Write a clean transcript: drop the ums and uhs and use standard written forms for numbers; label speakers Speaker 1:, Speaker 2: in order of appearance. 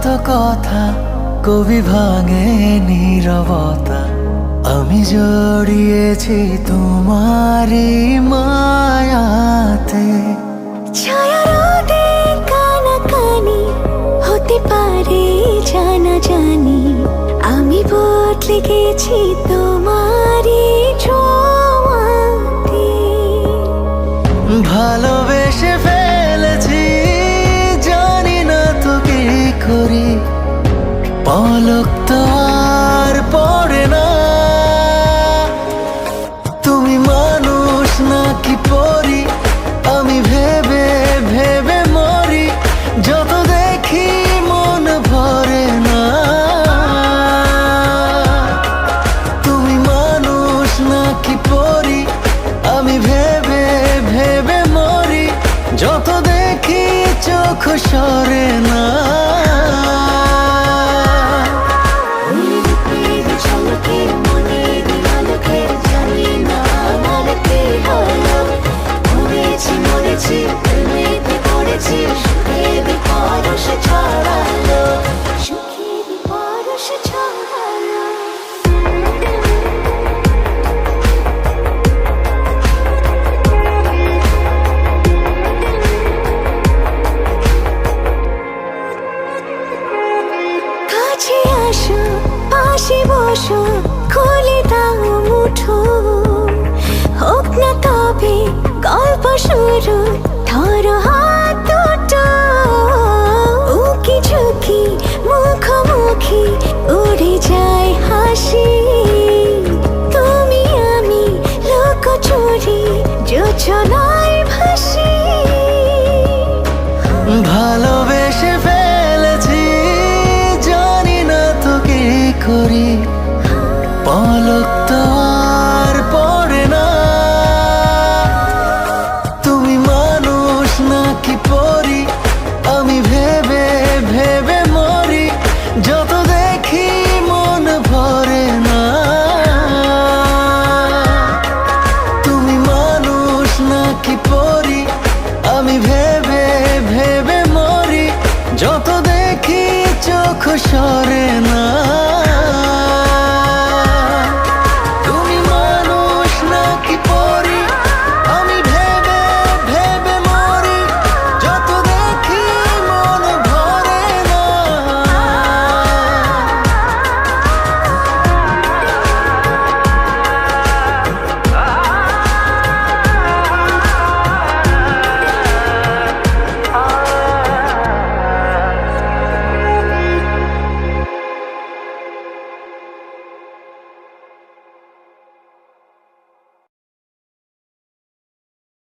Speaker 1: কত কথা কবি ভাঙে নীরবতা। আমি জড়িয়েছি তোমারই মায়াতে।
Speaker 2: ছায়া রোদে কানাকানি হতে পারে জানা জানি, আমি বদলে গেছি তোমারই ছোঁয়াতে।
Speaker 1: ভালোবেসে ফেলেছি, জানি না তো কি করি, পলক তো আর পড়ে না। তুমি মানুষ নাকি পরি, আমি ভেবে ভেবে মরি, যত দেখি মন ভরে না। তুমি মানুষ নাকি পরি, আমি ভেবে ভেবে মরি, যত দেখি চোখ সরে না।
Speaker 2: কাছে আসো, পাশে বসো, খুলে দাও মুঠো, হোক না তবে গল্প শুরু, ধরো হাত দুটো। উকি ঝুঁকি মুখোমুখি উড়ে যায় হাসি, তুমি আমি লুকোচুরি যোজনায় ভাসি।
Speaker 1: ভালোবেসে ফেলেছি, জানি না তো কি করি, পলক তো আর পড়ে না। তুমি মানুষ নাকি পরি, আমি ভেবে ভেবে মরি, যত দেখি মন ভরে না। তুমি মানুষ নাকি পরি, আমি ভেবে ভেবে মরি, যত দেখি চোখ সরে না।